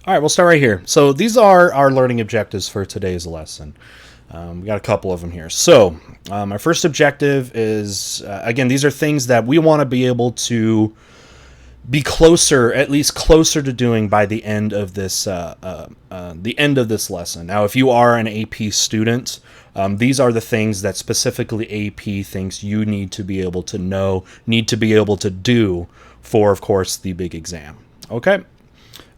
All right, we'll start right here. So these are our learning objectives for today's lesson. We got a couple of them here. So our first objective is, again, these are things that we want to be able to be closer, at least closer to doing by the end of this lesson. Now, if you are an AP student, these are the things that specifically AP thinks you need to be able to know, need to be able to do for, of course, the big exam. Okay.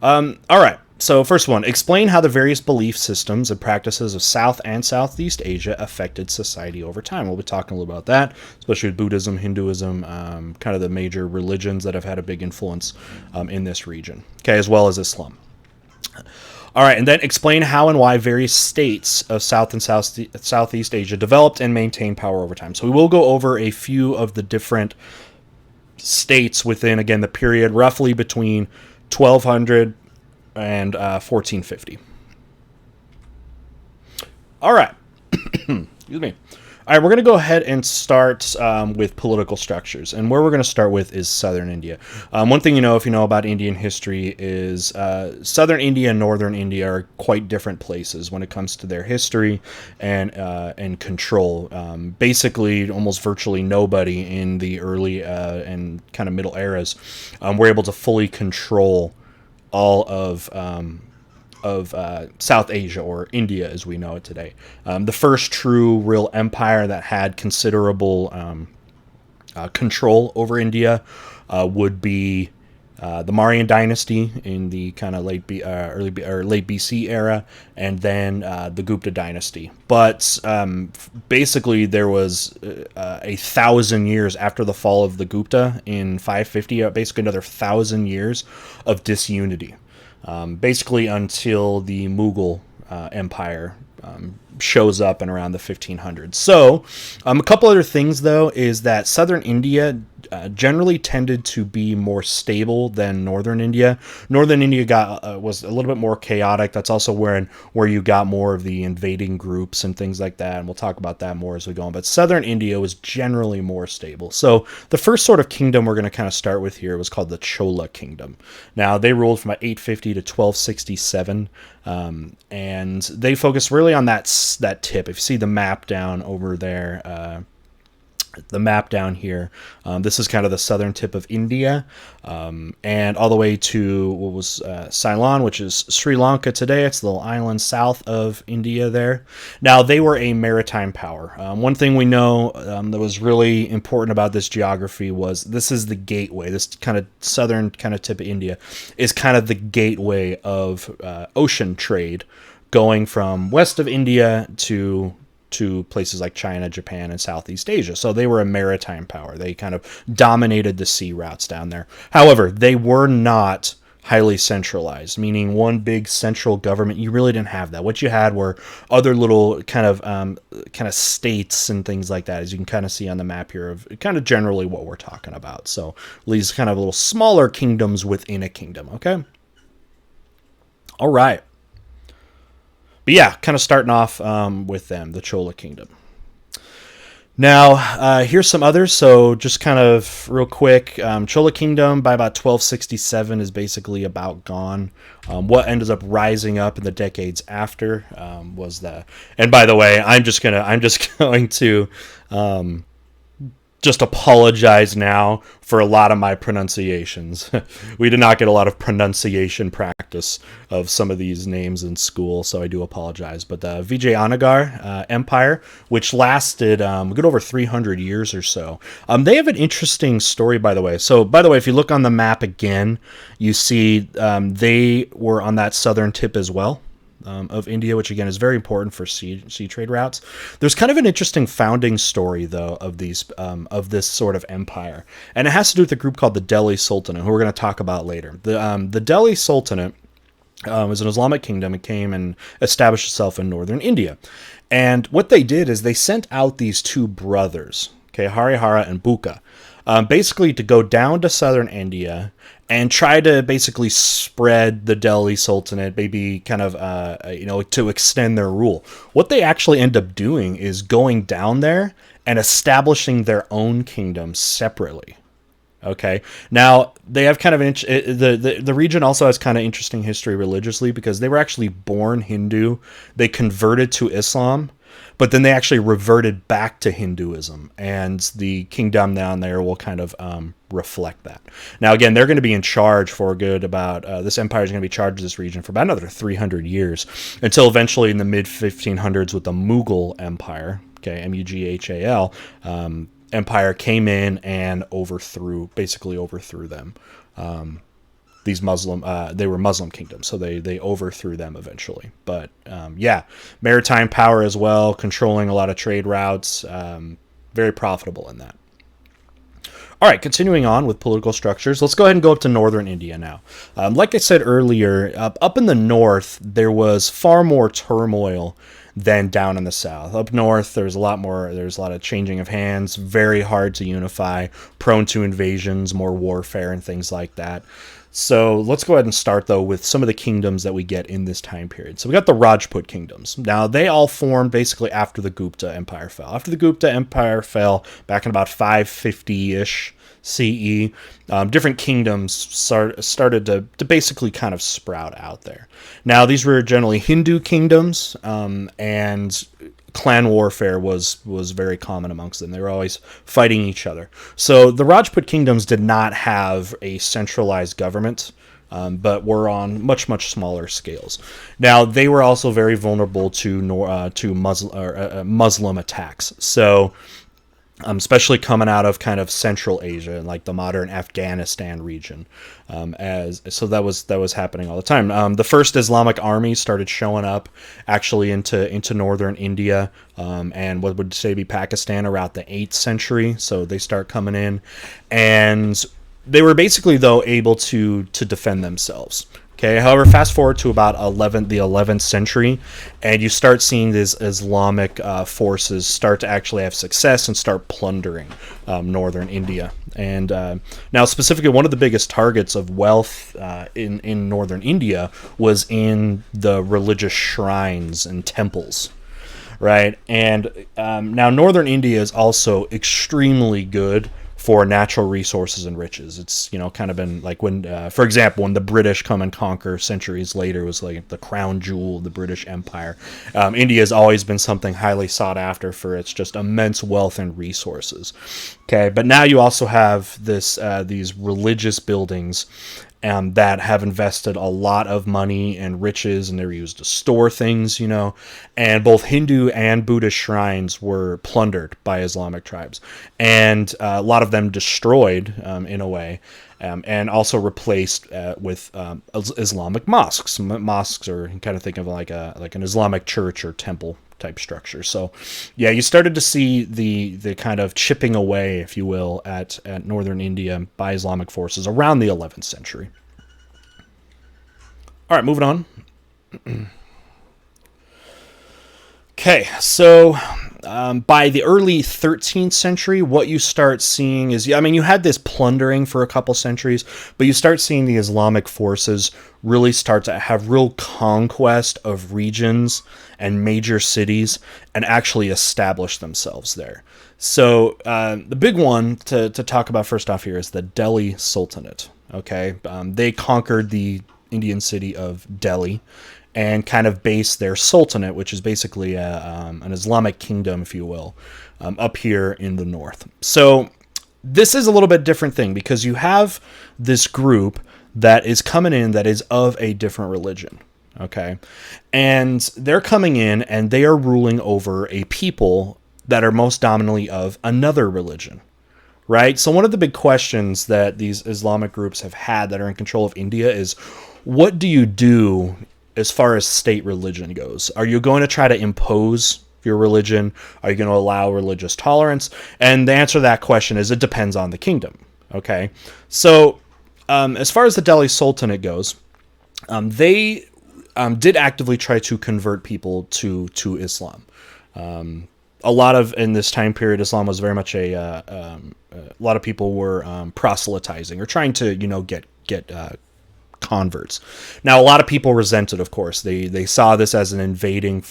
All right. So first one, explain how the various belief systems and practices of South and Southeast Asia affected society over time. We'll be talking a little about that, especially with Buddhism, Hinduism, kind of the major religions that have had a big influence in this region, okay, as well as Islam. All right, and then explain how and why various states of South and Southeast Asia developed and maintained power over time. So we will go over a few of the different states within, again, the period roughly between 1200 and 1450. All right. Excuse me. All right, we're going to go ahead and start with political structures. And where we're going to start with is southern India. One thing you know, if you know about Indian history, is southern India and northern India are quite different places when it comes to their history and control. Basically, almost virtually nobody in the early and kind of middle eras were able to fully control all of South Asia, or India as we know it today. The first true real empire that had considerable control over India would be the Mauryan dynasty in the kind of late BC era, and then the Gupta dynasty. But basically, there was 1,000 years after the fall of the Gupta in 550, basically another 1,000 years of disunity, basically until the Mughal Empire shows up in around the 1500s. So a couple other things, though, is that southern India generally tended to be more stable than northern India. Northern India was a little bit more chaotic. That's also where you got more of the invading groups and things like that, and we'll talk about that more as we go on. But southern India was generally more stable. So the first sort of kingdom we're going to kind of start with here was called the Chola Kingdom. Now, they ruled from about 850 to 1267, and they focused really on that tip. If you see the map down over there, the map down here, this is kind of the southern tip of India, and all the way to what was Ceylon, which is Sri Lanka today. It's the little island south of India there. Now, they were a maritime power. One thing we know that was really important about this geography was this is the gateway. This kind of southern kind of tip of India is kind of the gateway of ocean trade, going from west of India to places like China, Japan, and Southeast Asia. So they were a maritime power. They kind of dominated the sea routes down there. However, they were not highly centralized, meaning one big central government. You really didn't have that. What you had were other little kind of states and things like that, as you can kind of see on the map here, of kind of generally what we're talking about. So these kind of little smaller kingdoms within a kingdom. Okay. All right. But yeah, kind of starting off with them, the Chola Kingdom. Now, here's some others. So just kind of real quick, Chola Kingdom by about 1267 is basically about gone. What ended up rising up in the decades after was the. And by the way, I'm just going to just apologize now for a lot of my pronunciations. We did not get a lot of pronunciation practice of some of these names in school, so I do apologize. But the Vijayanagar Empire, which lasted a good over 300 years or so, they have an interesting story, by the way. So, by the way, if you look on the map again, you see they were on that southern tip as well. Of India, which again is very important for sea trade routes. There's kind of an interesting founding story, though, of this sort of empire, and it has to do with a group called the Delhi Sultanate, who we're going to talk about later. The Delhi Sultanate was an Islamic kingdom. It came and established itself in northern India, and what they did is they sent out these two brothers, okay, Harihara and Buka, basically to go down to southern India and try to basically spread the Delhi Sultanate, maybe kind of, to extend their rule. What they actually end up doing is going down there and establishing their own kingdom separately. Okay. Now they have kind of the region also has kind of interesting history religiously because they were actually born Hindu. They converted to Islam, but then they actually reverted back to Hinduism, and the kingdom down there will kind of reflect that. Now, again, they're going to be in charge for good about this empire is going to be charged this region for about another 300 years until eventually in the mid 1500s with the Mughal Empire. Okay, Mughal. Empire came in and basically overthrew them. These Muslim, they were Muslim kingdoms, so they overthrew them eventually. But yeah, maritime power as well, controlling a lot of trade routes, very profitable in that. All right, continuing on with political structures, let's go ahead and go up to northern India now. Like I said earlier, up in the north, there was far more turmoil than down in the south. Up north, there's a lot of changing of hands, very hard to unify, prone to invasions, more warfare, and things like that. So let's go ahead and start, though, with some of the kingdoms that we get in this time period. So we got the Rajput kingdoms. Now, they all formed basically after the Gupta Empire fell. After the Gupta Empire fell back in about 550-ish CE, different kingdoms started to basically kind of sprout out there. Now, these were generally Hindu kingdoms, and clan warfare was very common amongst them. They were always fighting each other. So the Rajput kingdoms did not have a centralized government, but were on much smaller scales. Now they were also very vulnerable to Muslim attacks. So especially coming out of kind of Central Asia and like the modern Afghanistan region, that was happening all the time. The first Islamic army started showing up actually into northern India, and what would say be Pakistan around the 8th century. So they start coming in, and they were basically though able to defend themselves. Okay. However, fast forward to about the 11th century, and you start seeing these Islamic forces start to actually have success and start plundering northern India. And now, specifically, one of the biggest targets of wealth in northern India was in the religious shrines and temples. Right. And now, northern India is also extremely good for natural resources and riches. It's, kind of been like when, for example, when the British come and conquer centuries later, it was like the crown jewel of the British Empire. India has always been something highly sought after for its just immense wealth and resources. Okay, but now you also have these religious buildings that have invested a lot of money and riches, and they're used to store things, and both Hindu and Buddhist shrines were plundered by Islamic tribes, and a lot of them destroyed in a way, and also replaced with Islamic mosques. Mosques are kind of think of like an Islamic church or temple type structure. So yeah, you started to see the kind of chipping away, if you will, at northern India by Islamic forces around the 11th century. All right, moving on. Okay, so by the early 13th century, what you start seeing is, you had this plundering for a couple centuries, but you start seeing the Islamic forces really start to have real conquest of regions and major cities and actually establish themselves there. So the big one to talk about first off here is the Delhi Sultanate. Okay, they conquered the Indian city of Delhi and kind of based their sultanate, which is basically an Islamic kingdom, if you will, up here in the north. So this is a little bit different thing because you have this group that is coming in that is of a different religion, okay? And they're coming in and they are ruling over a people that are most dominantly of another religion, right? So one of the big questions that these Islamic groups have had that are in control of India is, what do you do as far as state religion goes? Are you going to try to impose your religion? Are you going to allow religious tolerance? And the answer to that question is it depends on the kingdom. Okay, so as far as the Delhi Sultanate goes, they did actively try to convert people to Islam. A lot of in this time period, Islam was very much a lot of people were proselytizing or trying to get converts. Now, a lot of people resented, of course. They saw this as an invading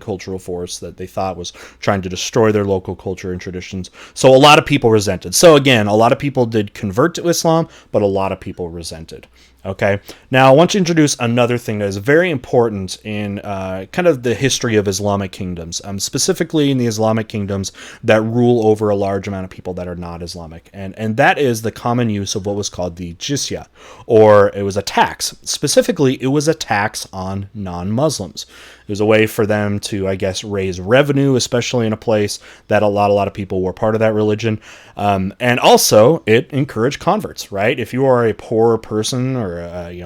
cultural force that they thought was trying to destroy their local culture and traditions. So a lot of people resented. So again, a lot of people did convert to Islam, but a lot of people resented. Okay, now I want to introduce another thing that is very important in kind of the history of Islamic kingdoms, specifically in the Islamic kingdoms that rule over a large amount of people that are not Islamic, and that is the common use of what was called the jizya, or it was a tax. Specifically, it was a tax on non-Muslims. It was a way for them to, I guess, raise revenue, especially in a place that a lot of people were part of that religion. And also, it encouraged converts, right? If you are a poor person or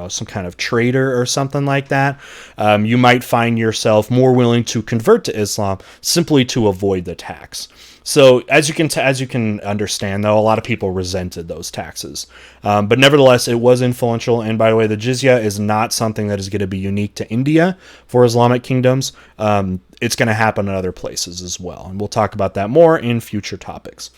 some kind of trader or something like that, you might find yourself more willing to convert to Islam simply to avoid the tax. So as you can understand, though, a lot of people resented those taxes. But nevertheless, it was influential. And by the way, the jizya is not something that is going to be unique to India for Islamic kingdoms. It's going to happen in other places as well. And we'll talk about that more in future topics.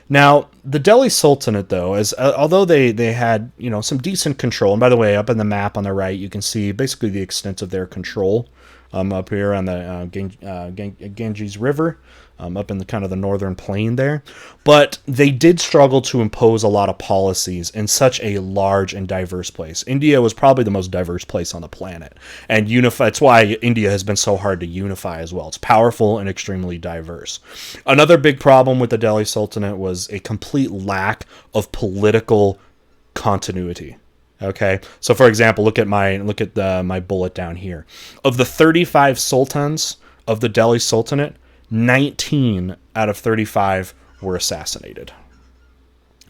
Now, the Delhi Sultanate, though, although they had some decent control, and by the way, up in the map on the right, you can see basically the extent of their control up here on the Ganges River. Up in the kind of the northern plain there. But they did struggle to impose a lot of policies in such a large and diverse place. India was probably the most diverse place on the planet. And that's why India has been so hard to unify as well. It's powerful and extremely diverse. Another big problem with the Delhi Sultanate was a complete lack of political continuity. Okay, so for example, look at my bullet down here. Of the 35 sultans of the Delhi Sultanate, 19 out of 35 were assassinated.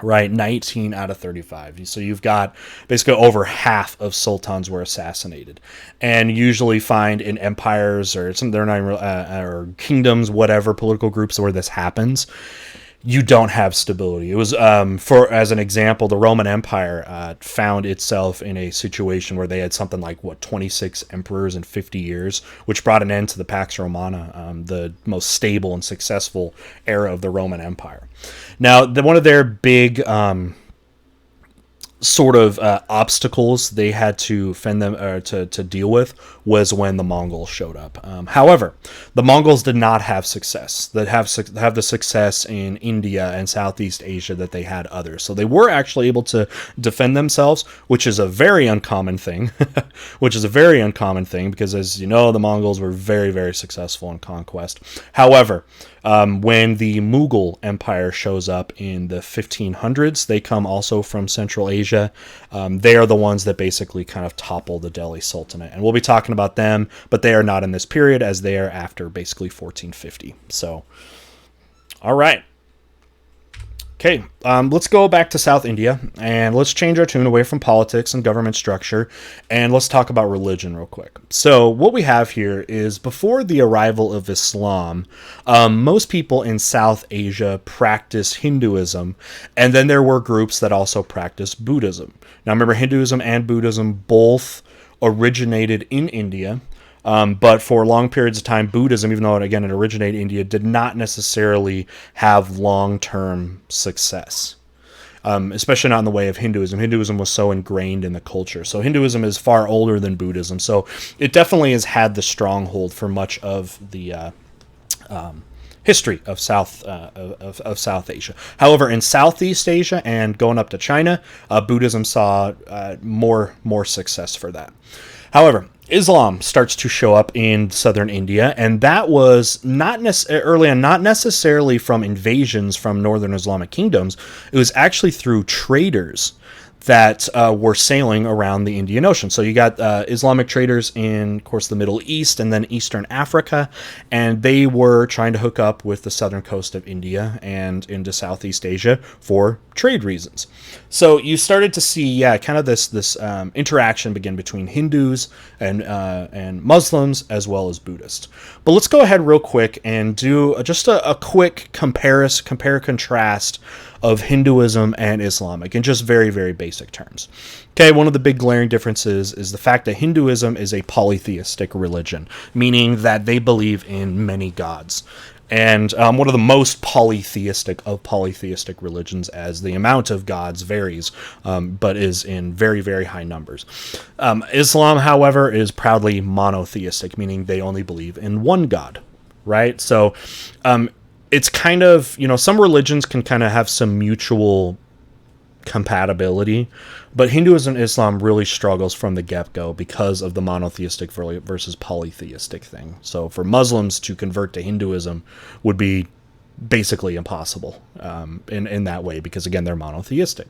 Right, 19 out of 35. So you've got basically over half of sultans were assassinated, and usually find in empires or or kingdoms, whatever political groups where this happens, you don't have stability. It was, as an example, the Roman Empire found itself in a situation where they had something like, 26 emperors in 50 years, which brought an end to the Pax Romana, the most stable and successful era of the Roman Empire. Now, one of their big obstacles they had to to deal with was when the Mongols showed up. However, the Mongols did not have success have the success in India and Southeast Asia that they had others. So they were actually able to defend themselves, which is a very uncommon thing. Because, as you know, the Mongols were very, very successful in conquest. However, when the Mughal Empire shows up in the 1500s, they come also from Central Asia. They are the ones that basically kind of topple the Delhi Sultanate. And we'll be talking about them, but they are not in this period as they are after basically 1450. So, all right. Okay, let's go back to South India, and let's change our tune away from politics and government structure, and let's talk about religion real quick. So what we have here is, before the arrival of Islam, most people in South Asia practiced Hinduism, and then there were groups that also practiced Buddhism. Now remember, Hinduism and Buddhism both originated in India. But for long periods of time, Buddhism, even though it originated in India, did not necessarily have long-term success, especially not in the way of Hinduism. Hinduism was so ingrained in the culture. So Hinduism is far older than Buddhism. So it definitely has had the stronghold for much of the history of South Asia. However, in Southeast Asia and going up to China, Buddhism saw more success for that. However, Islam starts to show up in southern India, and that was early on not necessarily from invasions from northern Islamic kingdoms. It was actually through traders that were sailing around the Indian Ocean. So you got Islamic traders in, of course, the Middle East and then Eastern Africa, and they were trying to hook up with the southern coast of India and into Southeast Asia for trade reasons. So you started to see, kind of this interaction begin between Hindus and Muslims as well as Buddhists. But let's go ahead real quick and do just a quick compare-contrast of Hinduism and Islamic in just very, very basic terms. Okay, one of the big glaring differences is the fact that Hinduism is a polytheistic religion, meaning that they believe in many gods. and one of the most polytheistic of polytheistic religions, as the amount of gods varies, but is in very, very high numbers. Islam, however, is proudly monotheistic, meaning they only believe in one god, right? So it's kind of, some religions can kind of have some mutual compatibility, but Hinduism and Islam really struggles from the get-go because of the monotheistic versus polytheistic thing. So for Muslims to convert to Hinduism would be basically impossible in that way, because again, they're monotheistic.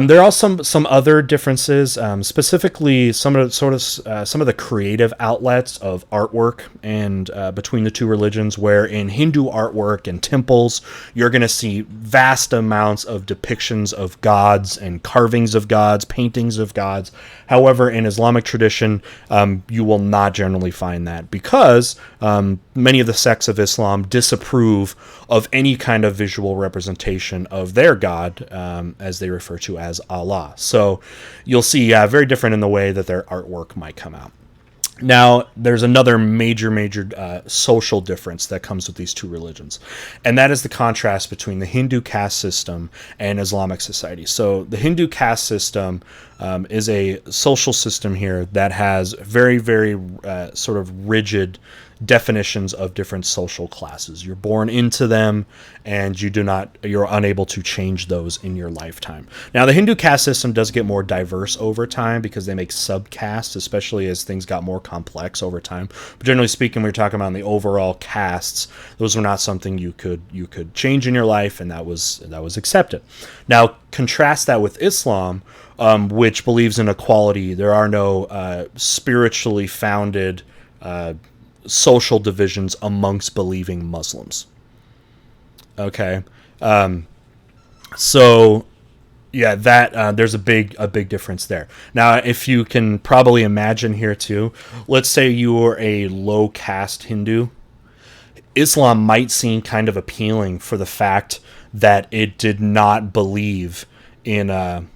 There are some other differences, specifically some of the creative outlets of artwork and between the two religions. Where in Hindu artwork and temples, you're going to see vast amounts of depictions of gods and carvings of gods, paintings of gods. However, in Islamic tradition, you will not generally find that, because many of the sects of Islam disapprove of any kind of visual representation of their god, as they refer to as Allah. So you'll see very different in the way that their artwork might come out. Now, there's another major social difference that comes with these two religions, and that is the contrast between the Hindu caste system and Islamic society. So the Hindu caste system is a social system here that has very, very sort of rigid definitions of different social classes. You're born into them, and you're unable to change those in your lifetime. Now, the Hindu caste system does get more diverse over time because they make subcastes, especially as things got more complex over time. But generally speaking, we're talking about the overall castes. Those were not something you could change in your life, and that was accepted. Now, contrast that with Islam, which believes in equality. There are no spiritually founded social divisions amongst believing Muslims. Okay, so yeah, that there's a big difference there. Now, if you can probably imagine here too, let's say you were a low caste Hindu, Islam might seem kind of appealing for the fact that it did not believe in kind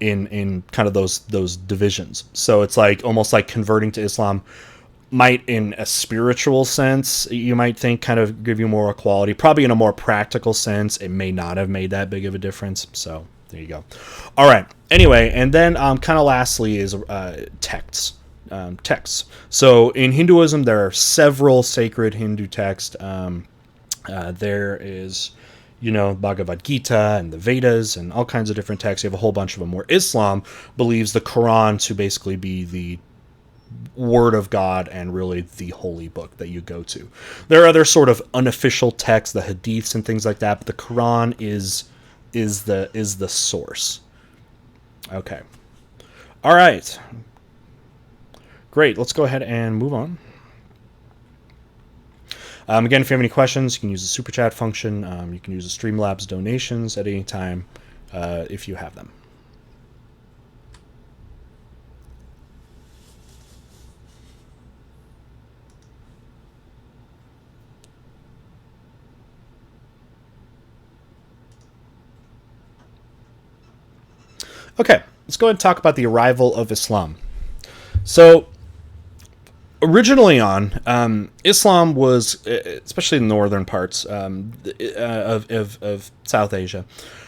of those divisions. So it's like almost like converting to Islam might, in a spiritual sense, you might think kind of give you more equality. Probably in a more practical sense, it may not have made that big of a difference. So there you go. All right. Anyway, and then kind of lastly is texts. So in Hinduism, there are several sacred Hindu texts. There is, Bhagavad Gita and the Vedas and all kinds of different texts. You have a whole bunch of them. Where Islam believes the Quran to basically be the Word of God and really the holy book that you go to. There are other sort of unofficial texts, the hadiths and things like that, but the Quran is the source. Okay. All right. Great. Let's go ahead and move on. Again, if you have any questions, you can use the super chat function. You can use the Streamlabs donations at any time if you have them. Okay, let's go ahead and talk about the arrival of Islam. So, originally Islam was, especially in the northern parts of South Asia,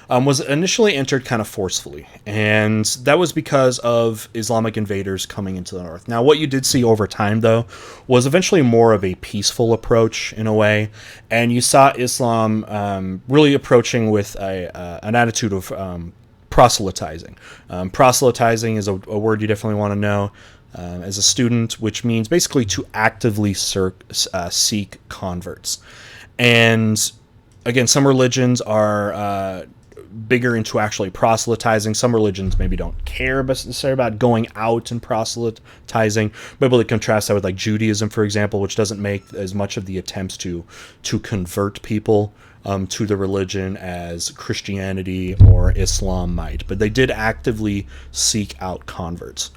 was initially entered kind of forcefully. And that was because of Islamic invaders coming into the north. Now, what you did see over time, though, was eventually more of a peaceful approach in a way. And you saw Islam really approaching with an attitude of proselytizing. Proselytizing is a word you definitely want to know as a student, which means basically to actively seek converts. And again, some religions are bigger into actually proselytizing. Some religions maybe don't care necessarily about going out and proselytizing. But able to contrast that with like Judaism, for example, which doesn't make as much of the attempts to convert people to the religion as Christianity or Islam might. But they did actively seek out converts.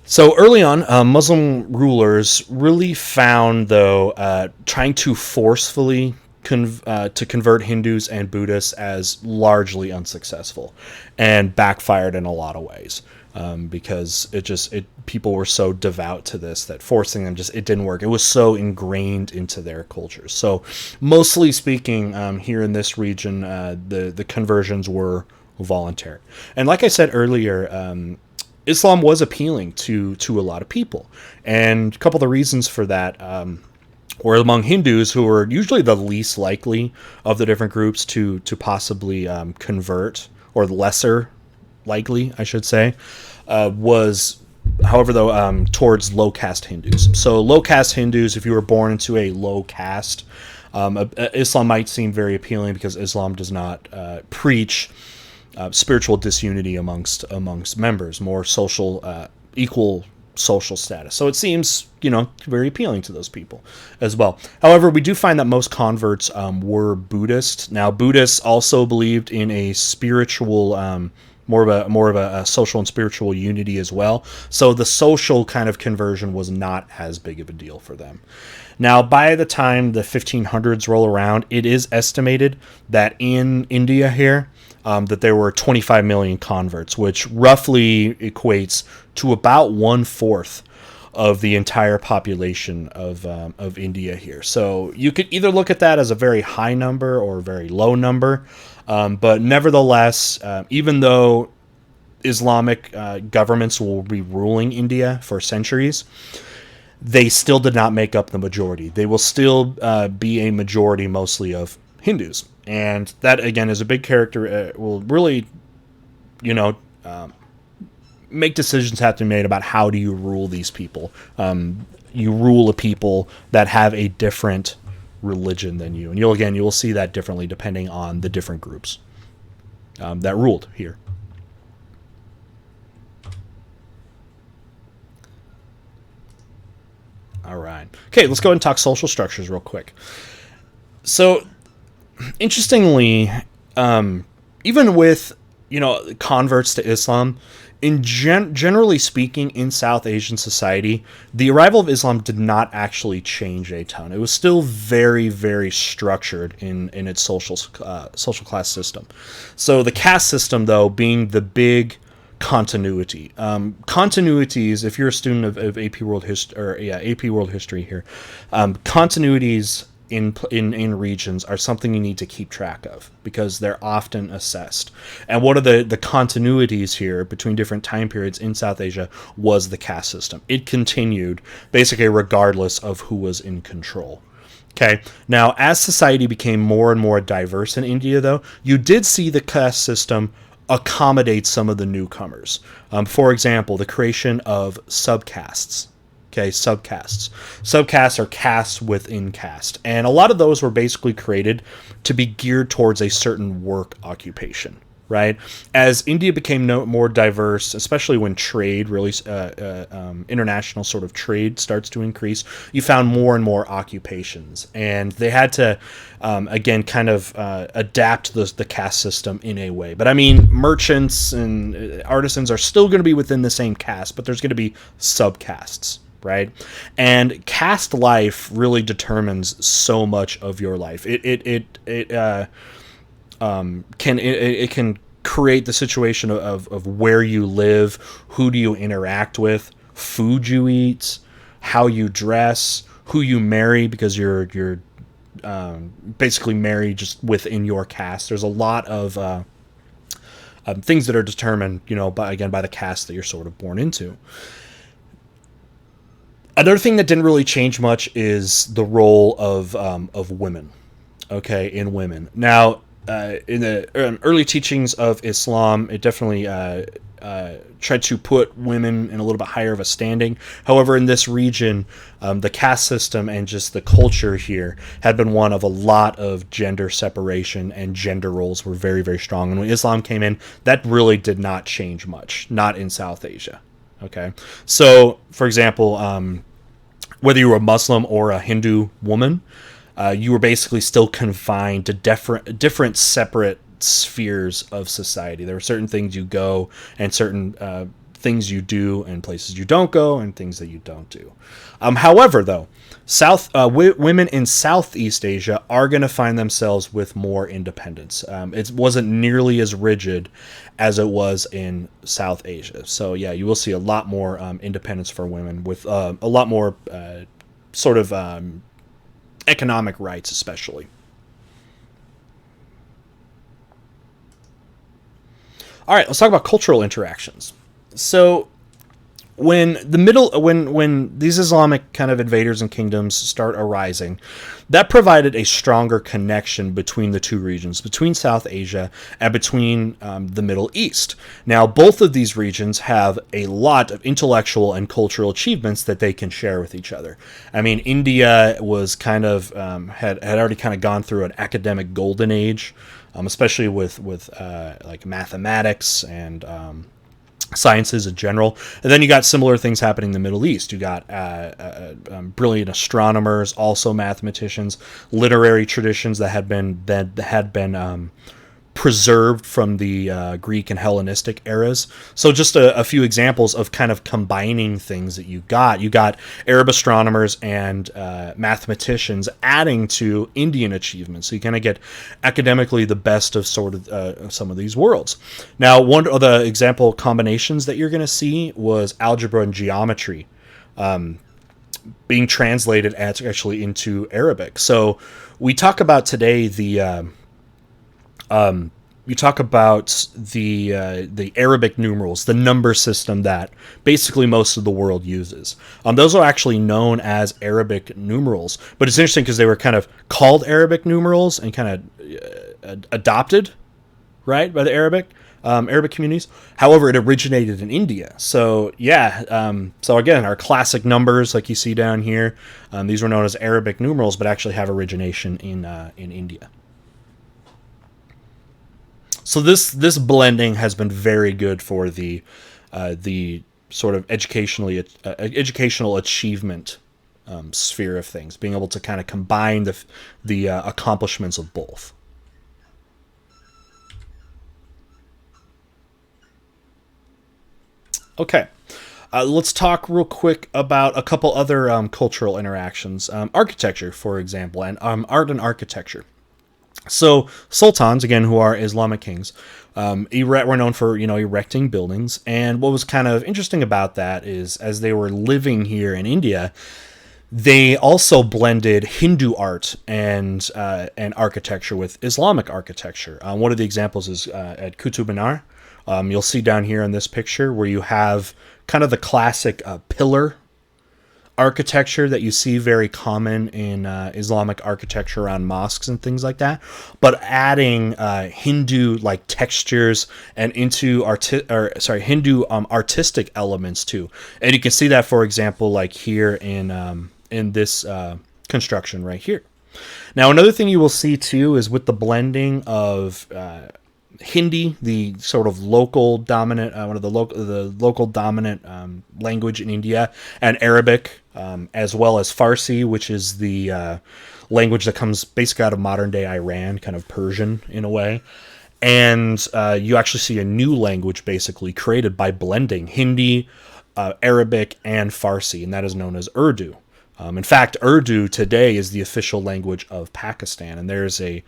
So early on, Muslim rulers really found, though, trying to forcefully to convert Hindus and Buddhists as largely unsuccessful, and backfired in a lot of ways, because people were so devout to this that forcing them it didn't work. It was so ingrained into their cultures. So mostly speaking, here in this region, the conversions were voluntary. And like I said earlier, Islam was appealing to a lot of people, and a couple of the reasons for that were among Hindus, who were usually the least likely of the different groups to possibly convert, or lesser likely, I should say, was, however, though, towards low caste Hindus. So low caste Hindus, if you were born into a low caste, Islam might seem very appealing because Islam does not preach spiritual disunity amongst members, more social, equal social status. So it seems, very appealing to those people as well. However, we do find that most converts were Buddhist. Now, Buddhists also believed in a spiritual, more of a social and spiritual unity as well. So the social kind of conversion was not as big of a deal for them. Now, by the time the 1500s roll around, it is estimated that in India here, that there were 25 million converts, which roughly equates to about 1/4 of the entire population of India here. So you could either look at that as a very high number or a very low number, but nevertheless, even though Islamic governments will be ruling India for centuries, they still did not make up the majority. They will still be a majority mostly of Hindus. And that, again, is a big character. Will really, make decisions have to be made about how do you rule these people. You rule a people that have a different religion than you. And you will see that differently depending on the different groups that ruled here. All right. Okay, let's go ahead and talk social structures real quick. So, interestingly, even with converts to Islam, generally speaking, in South Asian society, the arrival of Islam did not actually change a ton. It was still very, very structured in its social class system. So the caste system, though, being the big continuity. Continuities, if you're a student of AP World History, or AP World History here, continuities in regions are something you need to keep track of because they're often assessed. And one of the continuities here between different time periods in South Asia was the caste system. It continued basically regardless of who was in control. Okay. Now, as society became more and more diverse in India, though, you did see the caste system accommodate some of the newcomers. For example, the creation of subcastes. Okay, subcastes. Subcastes are castes within caste. And a lot of those were basically created to be geared towards a certain work occupation, right? As India became more diverse, especially when trade, really international sort of trade starts to increase, you found more and more occupations. And they had to, again, kind of adapt the caste system in a way. But I mean, merchants and artisans are still going to be within the same caste, but there's going to be subcastes. Right? And caste life really determines so much of your life. It can create the situation of where you live, who do you interact with, food you eat, how you dress, who you marry, because you're basically married just within your caste. There's a lot of things that are determined, by the caste that you're sort of born into. Another thing that didn't really change much is the role of women, in women. Now, in the early teachings of Islam, it definitely tried to put women in a little bit higher of a standing. However, in this region, the caste system and just the culture here had been one of a lot of gender separation, and gender roles were very, very strong. And when Islam came in, that really did not change much, not in South Asia. Okay, so for example, whether you were a Muslim or a Hindu woman, you were basically still confined to different separate spheres of society. There were certain things you go and certain things you do and places you don't go and things that you don't do. However, though, women in Southeast Asia are going to find themselves with more independence. It wasn't nearly as rigid as it was in South Asia. So yeah, you will see a lot more independence for women with a lot more sort of economic rights, especially. All right, let's talk about cultural interactions. So when these Islamic kind of invaders and kingdoms start arising, that provided a stronger connection between the two regions, between South Asia and between the Middle East. Now, both of these regions have a lot of intellectual and cultural achievements that they can share with each other. I mean, India was kind of had already kind of gone through an academic golden age, especially with like mathematics and sciences in general. And then you got similar things happening in the Middle East. You got brilliant astronomers, also mathematicians, literary traditions that had been preserved from the Greek and Hellenistic eras. So just a few examples of kind of combining things that you got. You got Arab astronomers and mathematicians adding to Indian achievements. So you kind of get academically the best of sort of some of these worlds. Now, one of the example combinations that you're going to see was algebra and geometry being translated actually into Arabic. So we talk about today you talk about the Arabic numerals, the number system that basically most of the world uses. Those are actually known as Arabic numerals, but it's interesting because they were kind of called Arabic numerals and kind of adopted, right, by the Arabic communities. However, it originated in India. So yeah, so again, our classic numbers, like you see down here, these were known as Arabic numerals, but actually have origination in India. So this blending has been very good for the sort of educational achievement sphere of things, being able to kind of combine the accomplishments of both. Okay, let's talk real quick about a couple other cultural interactions. Architecture, for example, and art and architecture. So sultans, again, who are Islamic kings, were known for erecting buildings. And what was kind of interesting about that is, as they were living here in India, they also blended Hindu art and architecture with Islamic architecture. One of the examples is at Qutub Minar. You'll see down here in this picture where you have kind of the classic pillar architecture that you see very common in Islamic architecture around mosques and things like that, but adding Hindu like textures and into Hindu artistic elements too. And you can see that, for example, like here in this construction right here. Now, another thing you will see too is with the blending of Hindi, the sort of local dominant, one of the local dominant language in India, and Arabic, as well as Farsi, which is the language that comes basically out of modern day Iran, kind of Persian in a way. And you actually see a new language basically created by blending Hindi, Arabic, and Farsi, and that is known as Urdu. In fact, Urdu today is the official language of Pakistan, and there's a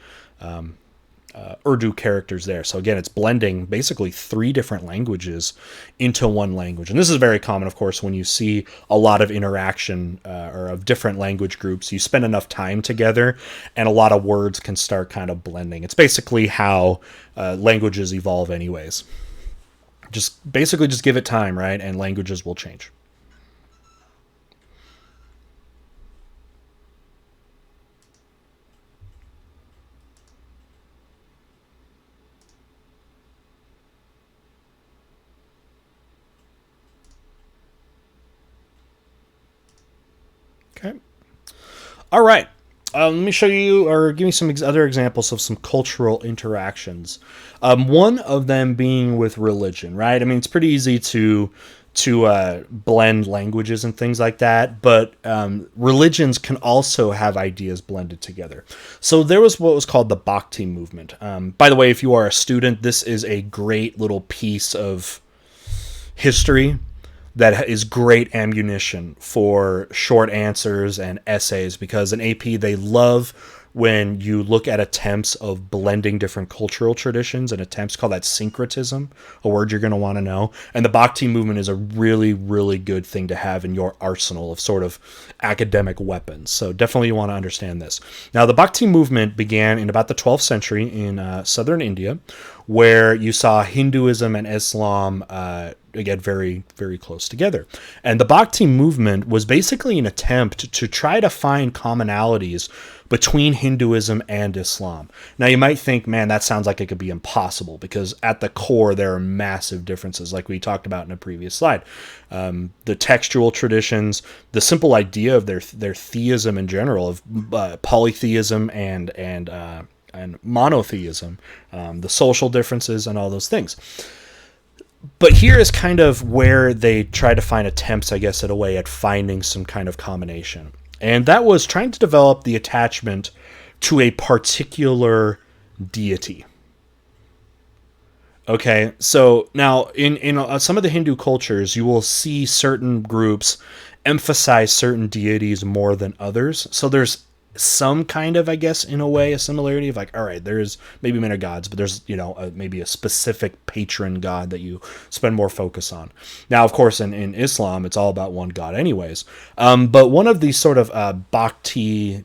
Urdu characters there. So again, it's blending basically three different languages into one language. And this is very common, of course, when you see a lot of interaction or of different language groups. You spend enough time together and a lot of words can start kind of blending. It's basically how languages evolve anyways. Just give it time, right? And languages will change. Okay. All right. Let me show you, or give me some other examples of some cultural interactions. One of them being with religion, right? I mean, it's pretty easy to blend languages and things like that, but religions can also have ideas blended together. So there was what was called the Bhakti Movement. By the way, if you are a student, this is a great little piece of history that is great ammunition for short answers and essays, because in AP they love when you look at attempts of blending different cultural traditions and attempts, call that syncretism, a word you're going to want to know. And the Bhakti movement is a really, really good thing to have in your arsenal of sort of academic weapons. So definitely you want to understand this. Now, the Bhakti movement began in about the 12th century in southern India, where you saw Hinduism and Islam again very, very close together. And the Bhakti movement was basically an attempt to try to find commonalities between Hinduism and Islam. Now, you might think, man, that sounds like it could be impossible, because at the core there are massive differences, like we talked about in a previous slide. The textual traditions, the simple idea of their theism in general, of polytheism and monotheism, the social differences and all those things. But here is kind of where they try to find attempts, I guess, at a way at finding some kind of combination. And that was trying to develop the attachment to a particular deity. Okay, so now in some of the Hindu cultures, you will see certain groups emphasize certain deities more than others. So there's some kind of, I guess, in a way, a similarity of like, all right, there's maybe many gods, but there's, maybe a specific patron god that you spend more focus on. Now, of course, in Islam, it's all about one god anyways. But one of these sort of bhakti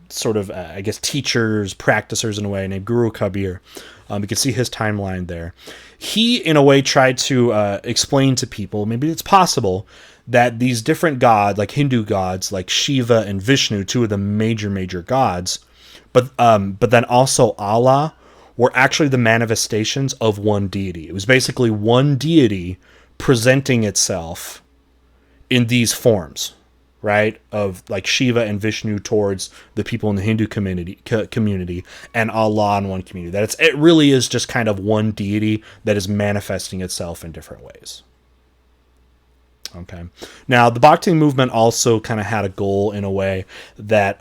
sort of, I guess, teachers, practicers in a way, named Guru Kabir, you can see his timeline there. He, in a way, tried to explain to people, maybe it's possible that these different gods, like Hindu gods, like Shiva and Vishnu, two of the major gods, but then also Allah, were actually the manifestations of one deity. It was basically one deity presenting itself in these forms, right? Of like Shiva and Vishnu towards the people in the Hindu community, and Allah in one community. That it really is just kind of one deity that is manifesting itself in different ways. Okay. Now, the Bhakti movement also kind of had a goal in a way that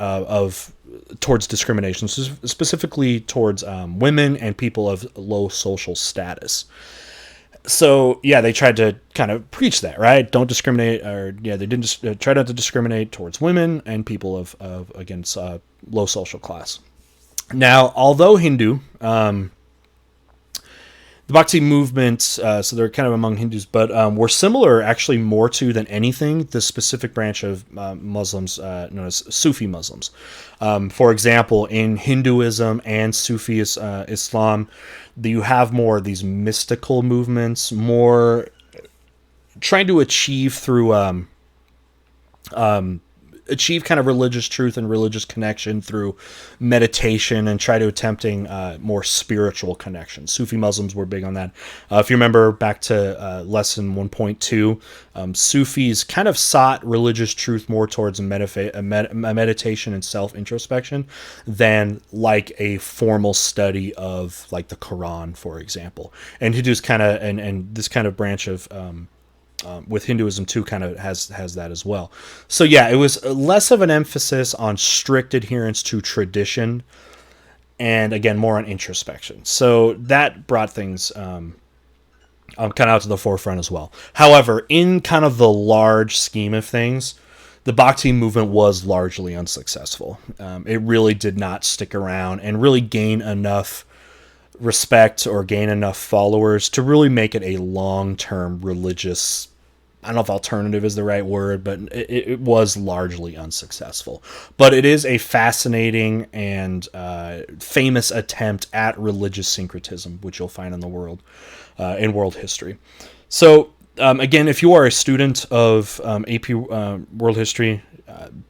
towards discrimination, specifically towards women and people of low social status. So, yeah, they tried to kind of preach that, right? Don't discriminate, they didn't try not to discriminate towards women and people of against low social class. Now, although Hindu, the Bhakti movement, so they're kind of among Hindus, but were similar actually more to than anything the specific branch of Muslims known as Sufi Muslims. For example, in Hinduism and Sufi Islam, you have more of these mystical movements, more trying to achieve through achieve kind of religious truth and religious connection through meditation, and try to attempting more spiritual connection. Sufi Muslims were big on that. If you remember back to lesson 1.2, Sufis kind of sought religious truth more towards a meditation and self-introspection than like a formal study of like the Quran, for example. And Hindus kind of, and this kind of branch of with Hinduism too kind of has that as well. So yeah, it was less of an emphasis on strict adherence to tradition, and again more on introspection. So that brought things kind of out to the forefront as well. However, in kind of the large scheme of things, the Bhakti movement was largely unsuccessful. It really did not stick around and really gain enough respect or gain enough followers to really make it a long-term religious, I don't know if alternative is the right word, but it was largely unsuccessful. But it is a fascinating and famous attempt at religious syncretism, which you'll find in the world, in world history. So again, if you are a student of AP World History,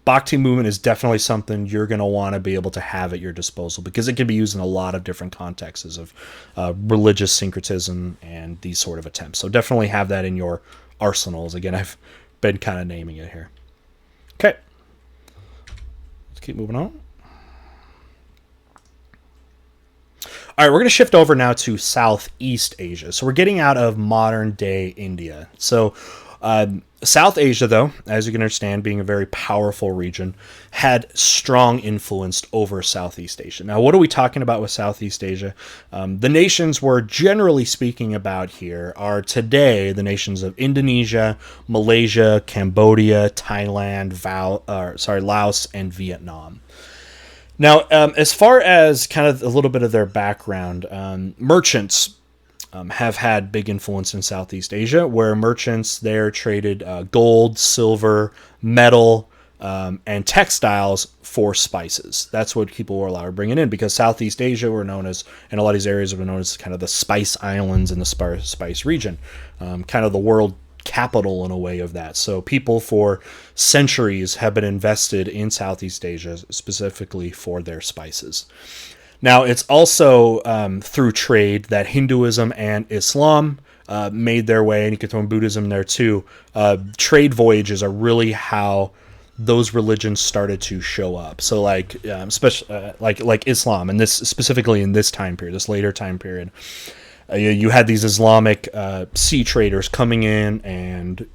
Bhakti movement is definitely something you're going to want to be able to have at your disposal, because it can be used in a lot of different contexts of religious syncretism and these sort of attempts. So definitely have that in your arsenals. Again, I've been kind of naming it here. Okay. Let's keep moving on. All right, we're going to shift over now to Southeast Asia. So we're getting out of modern day India. So South Asia, though, as you can understand, being a very powerful region, had strong influence over Southeast Asia. Now, what are we talking about with Southeast Asia? The nations we're generally speaking about here are today the nations of Indonesia, Malaysia, Cambodia, Thailand, Laos, and Vietnam. Now, as far as kind of a little bit of their background, merchants have had big influence in Southeast Asia, where merchants there traded gold, silver, metal, and textiles for spices. That's what people were allowed to bring in, because Southeast Asia were known as, and a lot of these areas were known as kind of the spice islands in the spice region, kind of the world capital in a way of that. So people for centuries have been invested in Southeast Asia specifically for their spices. Now, it's also through trade that Hinduism and Islam made their way, and you can throw in Buddhism there too. Trade voyages are really how those religions started to show up. So, like Islam, and this specifically in this time period, this later time period, you had these Islamic sea traders coming in and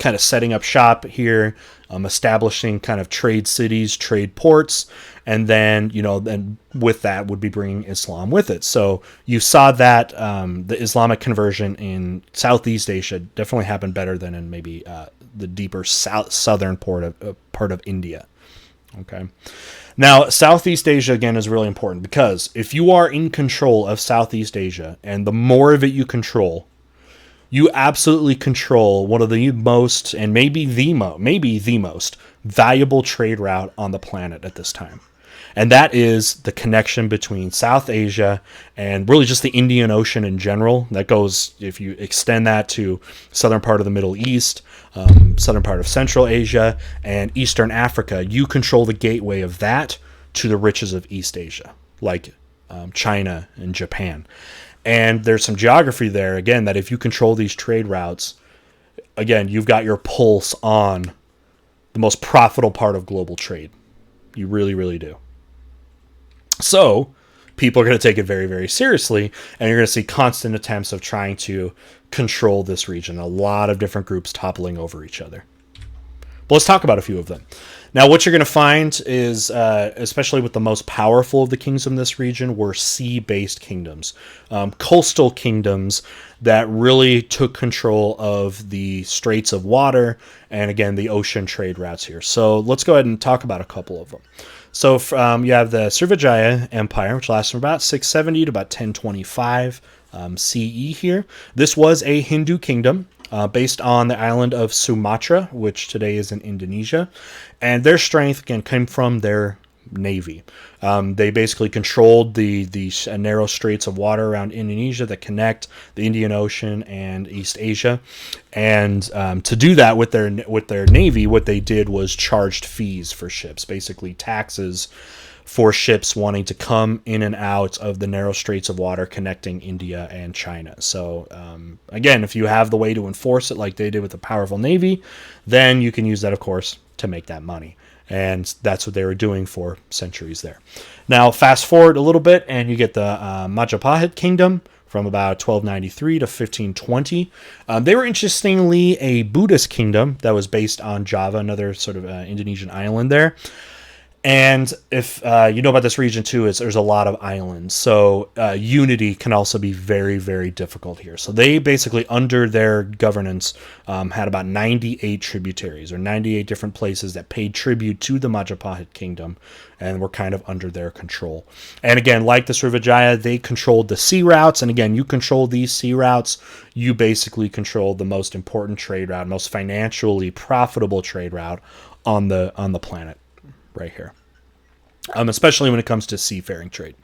kind of setting up shop here, establishing kind of trade cities, trade ports, and then, then with that would be bringing Islam with it. So you saw that the Islamic conversion in Southeast Asia definitely happened better than in maybe the deeper southern part of India. Okay. Now, Southeast Asia, again, is really important, because if you are in control of Southeast Asia, and the more of it you control, you absolutely control one of the most, and maybe the most valuable trade route on the planet at this time. And that is the connection between South Asia and really just the Indian Ocean in general. That goes, if you extend that to southern part of the Middle East, southern part of Central Asia, and Eastern Africa, you control the gateway of that to the riches of East Asia, like China and Japan. And there's some geography there, again, that if you control these trade routes, again, you've got your pulse on the most profitable part of global trade. You really, really do. So people are going to take it very, very seriously, and you're going to see constant attempts of trying to control this region. A lot of different groups toppling over each other. But let's talk about a few of them. Now, what you're going to find is, especially with the most powerful of the kings in this region, were sea-based kingdoms, coastal kingdoms that really took control of the straits of water and, again, the ocean trade routes here. So let's go ahead and talk about a couple of them. So you have the Srivijaya Empire, which lasts from about 670 to about 1025 CE here. This was a Hindu kingdom based on the island of Sumatra, which today is in Indonesia. And their strength, again, came from their navy. They basically controlled the narrow straits of water around Indonesia that connect the Indian Ocean and East Asia. And to do that with their navy, what they did was charged fees for ships, basically taxes for ships wanting to come in and out of the narrow straits of water connecting India and China. So again, if you have the way to enforce it like they did with a powerful navy, then you can use that, of course, to make that money. And that's what they were doing for centuries there. Now, fast forward a little bit, and you get the Majapahit Kingdom from about 1293 to 1520. They were interestingly a Buddhist kingdom that was based on Java, another sort of Indonesian island there. And if you know about this region too, is there's a lot of islands. So unity can also be very, very difficult here. So they basically, under their governance, had about 98 tributaries, or 98 different places that paid tribute to the Majapahit kingdom and were kind of under their control. And again, like the Srivijaya, they controlled the sea routes. And again, you control these sea routes, you basically control the most important trade route, most financially profitable trade route on the planet. Right here, especially when it comes to seafaring trade.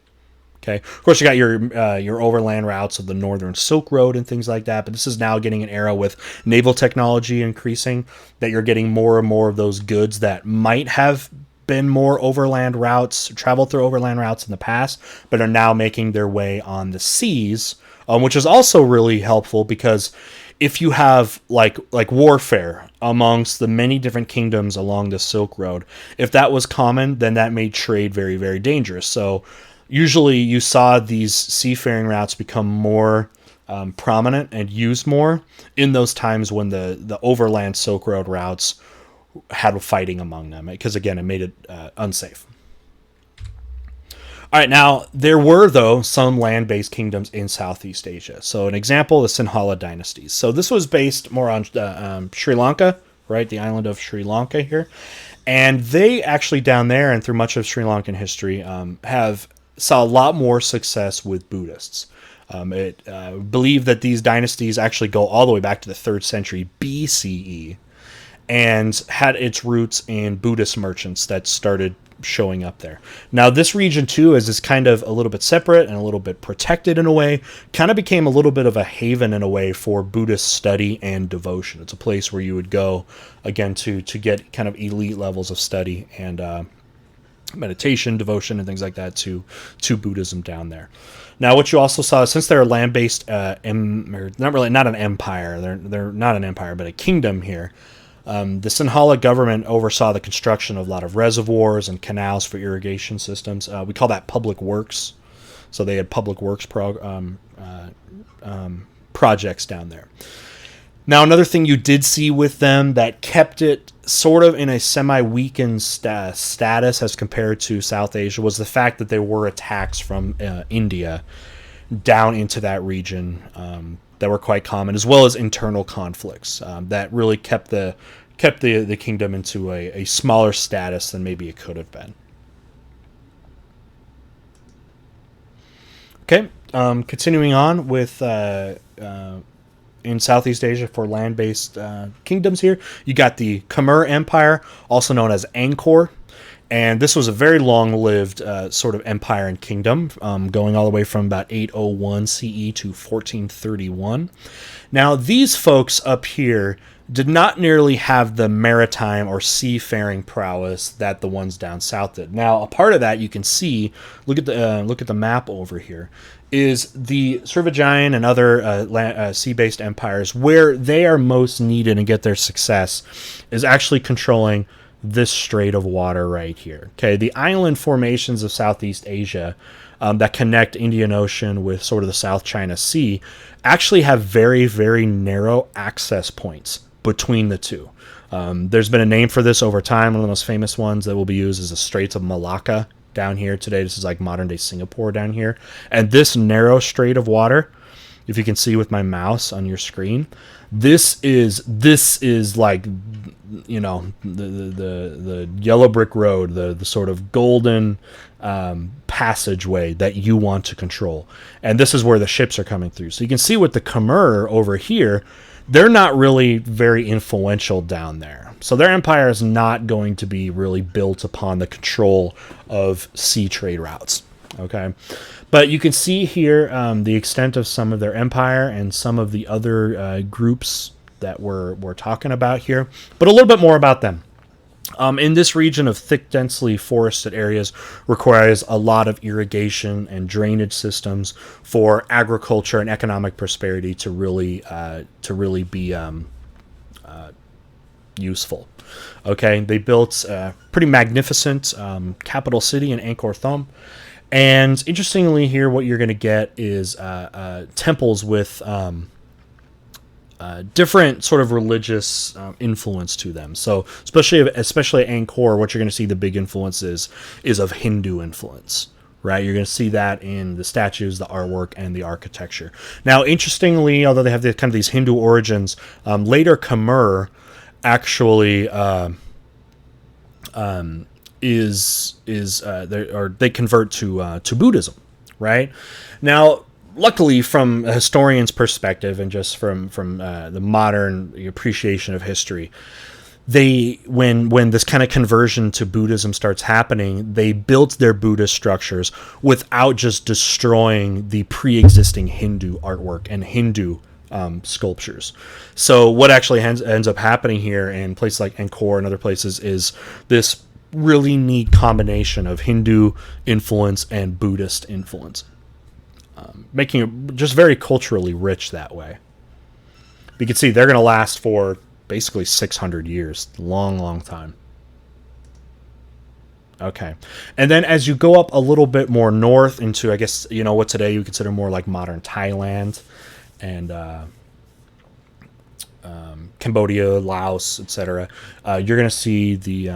Okay, of course, you got your overland routes of the Northern Silk Road and things like that, but this is now getting an era with naval technology increasing, that you're getting more and more of those goods that might have been more overland routes, traveled through overland routes in the past, but are now making their way on the seas, which is also really helpful, because if you have like warfare amongst the many different kingdoms along the Silk Road, if that was common, then that made trade very, very dangerous. So Usually you saw these seafaring routes become more prominent and used more in those times when the overland Silk Road routes had fighting among them, because again, it made it unsafe. All right, now there were though some land-based kingdoms in Southeast Asia. So an example, the Sinhala dynasties. So this was based more on Sri Lanka, right? The island of Sri Lanka here, and they actually down there and through much of Sri Lankan history have saw a lot more success with Buddhists. It believed that these dynasties actually go all the way back to the 3rd century BCE and had its roots in Buddhist merchants that started showing up there. Now, this region, too, is kind of a little bit separate and a little bit protected in a way, kind of became a little bit of a haven in a way for Buddhist study and devotion. It's a place where you would go, again, to get kind of elite levels of study and meditation, devotion, and things like that to Buddhism down there. Now, what you also saw, since they're a land-based, not an empire, they're not an empire, but a kingdom here. The Sinhala government oversaw the construction of a lot of reservoirs and canals for irrigation systems. We call that public works. So they had public works projects down there. Now, another thing you did see with them that kept it sort of in a semi-weakened status as compared to South Asia was the fact that there were attacks from India down into that region that were quite common, as well as internal conflicts that really kept the kingdom into a smaller status than maybe it could have been. Okay, continuing on with in Southeast Asia for land-based kingdoms here, you got the Khmer Empire, also known as Angkor. And this was a very long-lived sort of empire and kingdom, going all the way from about 801 CE to 1431. Now, these folks up here did not nearly have the maritime or seafaring prowess that the ones down south did. Now, a part of that you can see, look at the map over here, is the Srivijayan and other sea-based empires where they are most needed and get their success is actually controlling this strait of water right here. Okay, the island formations of Southeast Asia that connect Indian Ocean with sort of the South China Sea actually have very, very narrow access points between the two. There's been a name for this over time. One of the most famous ones that will be used is the Straits of Malacca down here today. This is like modern day Singapore down here. And this narrow strait of water, if you can see with my mouse on your screen, this is like, you know, the yellow brick road, the sort of golden passageway that you want to control. And this is where the ships are coming through. So you can see with the Khmer over here, they're not really very influential down there. So their empire is not going to be really built upon the control of sea trade routes. Okay, but you can see here the extent of some of their empire and some of the other groups that we're talking about here. But a little bit more about them. In this region of thick, densely forested areas requires a lot of irrigation and drainage systems for agriculture and economic prosperity to really be useful. Okay, they built a pretty magnificent capital city in Angkor Thom. And interestingly here, what you're going to get is temples with different sort of religious influence to them. So especially Angkor, what you're going to see the big influence is of Hindu influence, right? You're going to see that in the statues, the artwork, and the architecture. Now, interestingly, although they have kind of these Hindu origins, later Khmer actually they convert to Buddhism, right? Now, luckily, from a historian's perspective and just from the modern appreciation of history, when this kind of conversion to Buddhism starts happening, they built their Buddhist structures without just destroying the pre-existing Hindu artwork and Hindu sculptures. So what actually ends up happening here in places like Angkor and other places is this really neat combination of Hindu influence and Buddhist influence, making it just very culturally rich that way. You can see they're going to last for basically 600 years, long time. Okay. And then as you go up a little bit more north into, I guess, what today you consider more like modern Thailand and Cambodia, Laos, etc., you're going to see the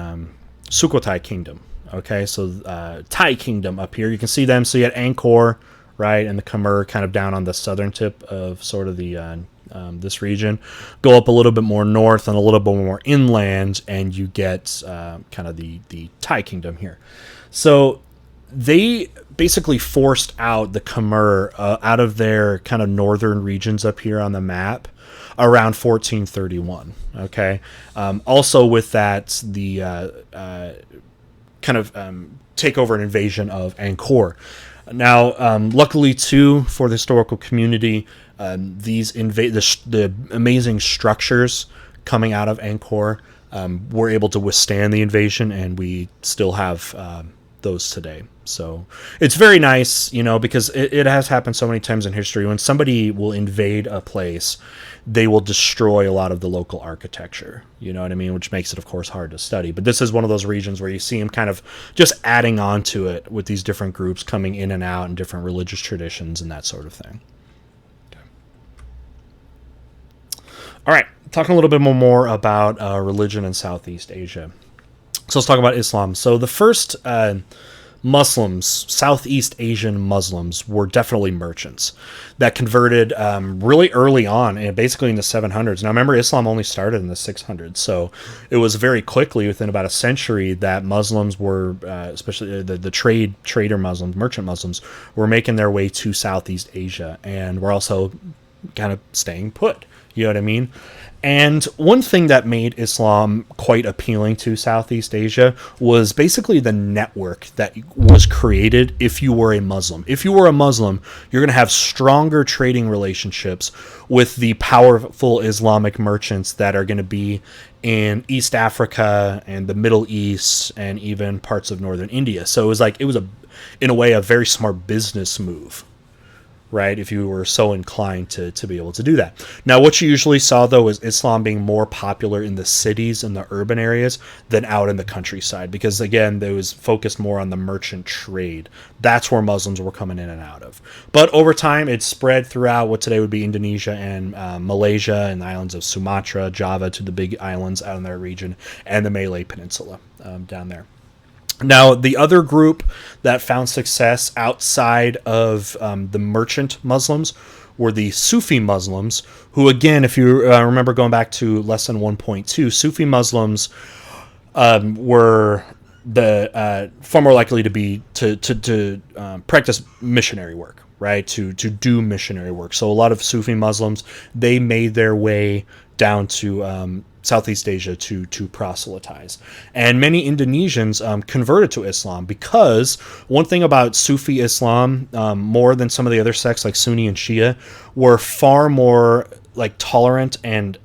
Sukhothai Kingdom. Okay, so Thai Kingdom up here. You can see them. So you had Angkor, right, and the Khmer kind of down on the southern tip of sort of the this region. Go up a little bit more north and a little bit more inland, and you get kind of the Thai Kingdom here. So they basically forced out the Khmer out of their kind of northern regions up here on the map around 1431. Okay. Also with that, the kind of takeover and invasion of Angkor. Now, luckily too for the historical community, the amazing structures coming out of Angkor were able to withstand the invasion, and we still have those today. So it's very nice, because it has happened so many times in history. When somebody will invade a place, they will destroy a lot of the local architecture, you know what I mean? Which makes it, of course, hard to study. But this is one of those regions where you see them kind of just adding on to it with these different groups coming in and out and different religious traditions and that sort of thing. Okay. All right, talking a little bit more about religion in Southeast Asia. So let's talk about Islam. So the first Muslims, Southeast Asian Muslims, were definitely merchants that converted really early on, and basically in the 700s. Now, remember, Islam only started in the 600s, so it was very quickly, within about a century, that Muslims were, especially the trader Muslims, merchant Muslims, were making their way to Southeast Asia, and were also kind of staying put. You know what I mean? And one thing that made Islam quite appealing to Southeast Asia was basically the network that was created if you were a Muslim. If you were a Muslim, you're going to have stronger trading relationships with the powerful Islamic merchants that are going to be in East Africa and the Middle East and even parts of northern India. So it was in a way, a very smart business move, right, if you were so inclined to be able to do that. Now, what you usually saw, though, is Islam being more popular in the cities and the urban areas than out in the countryside, because, again, they was focused more on the merchant trade. That's where Muslims were coming in and out of. But over time, it spread throughout what today would be Indonesia and Malaysia and the islands of Sumatra, Java, to the big islands out in that region, and the Malay Peninsula down there. Now, the other group that found success outside of the merchant Muslims were the Sufi Muslims, who, again, if you remember going back to lesson 1.2, Sufi Muslims were the far more likely to practice missionary work, right? To do missionary work. So a lot of Sufi Muslims, they made their way down to Southeast Asia to proselytize. And many Indonesians converted to Islam because one thing about Sufi Islam, more than some of the other sects like Sunni and Shia, were far more like tolerant and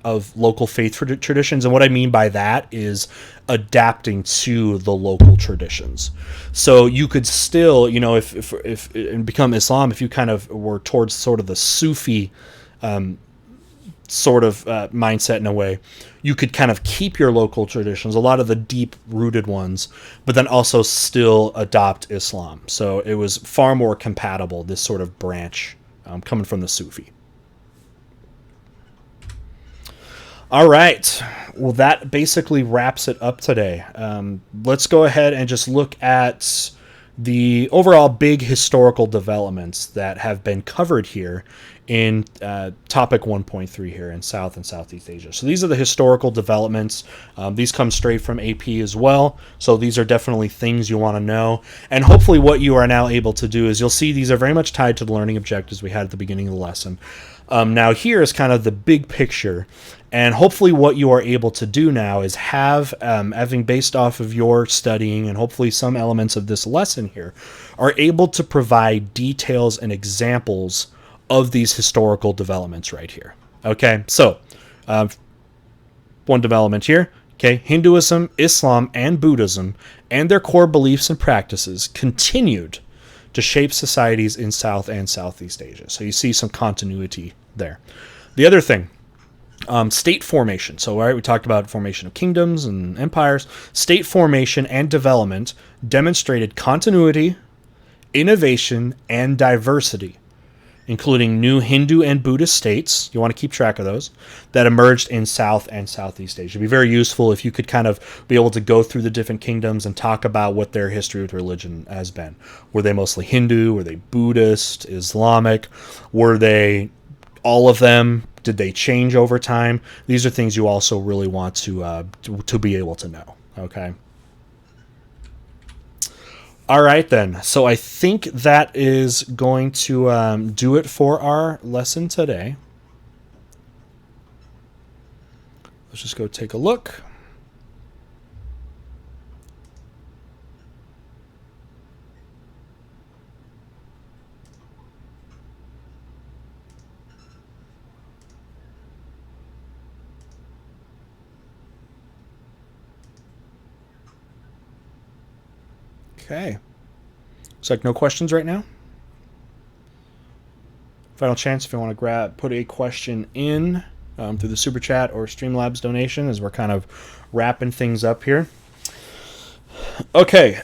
of local faith traditions. And what I mean by that is adapting to the local traditions. So you could still, if and become Islam, if you kind of were towards sort of the Sufi sort of mindset in a way, you could kind of keep your local traditions, a lot of the deep-rooted ones, but then also still adopt Islam. So it was far more compatible, this sort of branch coming from the Sufi. All right. Well, that basically wraps it up today. Let's go ahead and just look at the overall big historical developments that have been covered here in topic 1.3 here in South and Southeast Asia. So these are the historical developments. These come straight from AP as well. So these are definitely things you want to know. And hopefully what you are now able to do is you'll see these are very much tied to the learning objectives we had at the beginning of the lesson. Now here is kind of the big picture. And hopefully what you are able to do now is having based off of your studying and hopefully some elements of this lesson here, are able to provide details and examples of these historical developments right here. Okay, so one development here. Okay, Hinduism, Islam, and Buddhism and their core beliefs and practices continued to shape societies in South and Southeast Asia. So you see some continuity there. The other thing, State formation. So, right, we talked about formation of kingdoms and empires. State formation and development demonstrated continuity, innovation, and diversity, including new Hindu and Buddhist states. You want to keep track of those that emerged in South and Southeast Asia. It'd be very useful if you could kind of be able to go through the different kingdoms and talk about what their history with religion has been. Were they mostly Hindu? Were they Buddhist, Islamic? Were they all of them? Did they change over time? These are things you also really want to be able to know. Okay. All right, then. So I think that is going to do it for our lesson today. Let's just go take a look. Okay. Looks like no questions right now. Final chance if you want to put a question in through the Super Chat or Streamlabs donation as we're kind of wrapping things up here. Okay,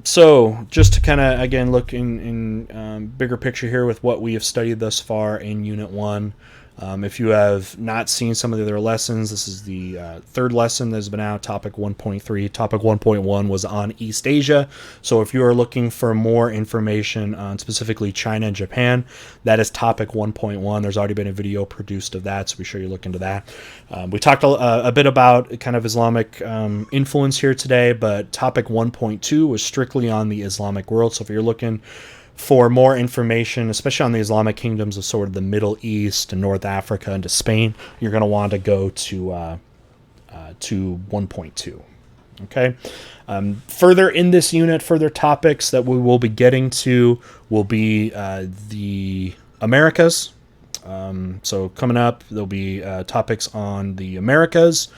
so just to kind of, again, look in bigger picture here with what we have studied thus far in Unit 1. If you have not seen some of the other lessons, this is the third lesson that has been out, Topic 1.3. Topic 1.1 was on East Asia. So if you are looking for more information on specifically China and Japan, that is Topic 1.1. There's already been a video produced of that, so be sure you look into that. We talked a bit about kind of Islamic influence here today, but Topic 1.2 was strictly on the Islamic world. So if you're looking for more information, especially on the Islamic kingdoms of sort of the Middle East and North Africa and to Spain, you're going to want to go to 1.2. Okay. Further in this unit, further topics that we will be getting to will be the Americas. So coming up, there'll be topics on the Americas,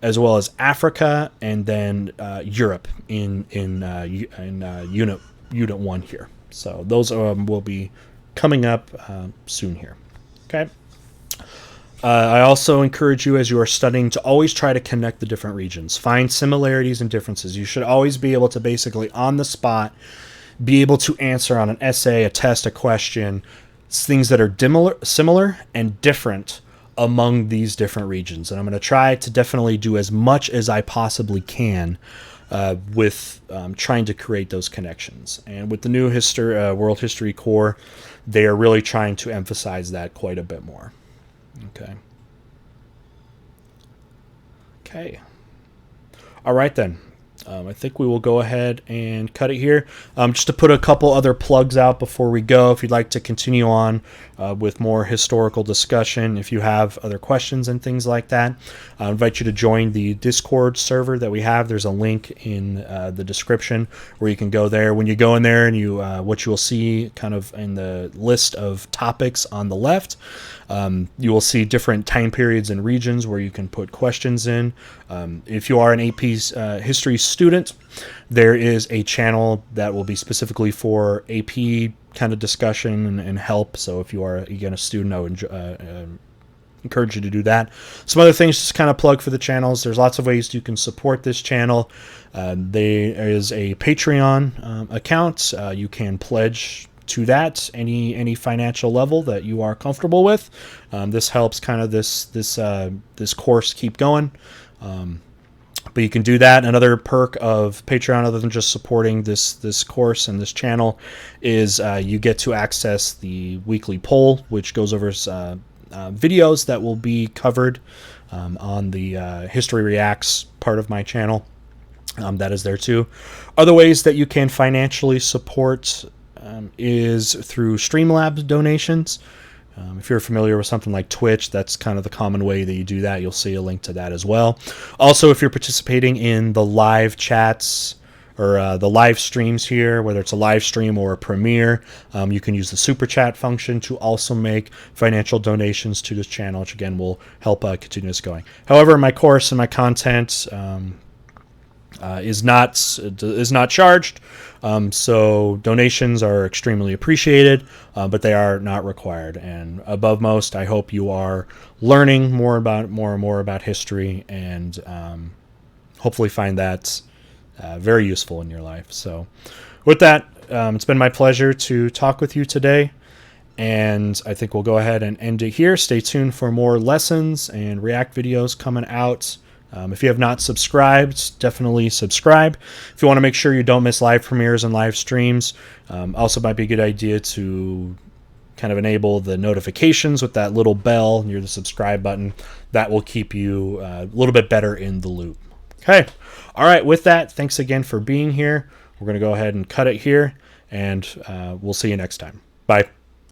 as well as Africa, and then Europe in Unit 1 here. So those will be coming up soon here. Okay. I also encourage you, as you are studying, to always try to connect the different regions. Find similarities and differences. You should always be able to basically, on the spot, be able to answer on an essay, a test, a question, things that are similar and different among these different regions. And I'm going to try to definitely do as much as I possibly can with trying to create those connections. And with the new World History Core, they are really trying to emphasize that quite a bit more. Okay. All right, then. I think we will go ahead and cut it here. Just to put a couple other plugs out before we go, if you'd like to continue on with more historical discussion, if you have other questions and things like that, I invite you to join the Discord server that we have. There's a link in the description where you can go there. When you go in there, and what you will see kind of in the list of topics on the left, you will see different time periods and regions where you can put questions in. If you are an AP's history student, there is a channel that will be specifically for AP kind of discussion and help. So if you are, again, a student, I would encourage you to do that. Some other things just kind of plug for the channels. There's lots of ways you can support this channel. There is a Patreon account. You can pledge to that any financial level that you are comfortable with. This helps kind of this course keep going. But you can do that. Another perk of Patreon, other than just supporting this course and this channel, is you get to access the weekly poll, which goes over videos that will be covered on the History Reacts part of my channel. That is there too. Other ways that you can financially support is through Streamlabs donations. If you're familiar with something like Twitch, that's kind of the common way that you do that. You'll see a link to that as well. Also, if you're participating in the live chats or the live streams here, whether it's a live stream or a premiere, you can use the super chat function to also make financial donations to this channel, which again will help continue this going. However, my course and my content, is not charged. So donations are extremely appreciated, but they are not required. And above most, I hope you are learning more and more about history, and hopefully find that very useful in your life. So with that, it's been my pleasure to talk with you today. And I think we'll go ahead and end it here. Stay tuned for more lessons and React videos coming out. If you have not subscribed, definitely subscribe. If you want to make sure you don't miss live premieres and live streams, also might be a good idea to kind of enable the notifications with that little bell near the subscribe button. That will keep you a little bit better in the loop. Okay. All right. With that, thanks again for being here. We're going to go ahead and cut it here, and we'll see you next time. Bye.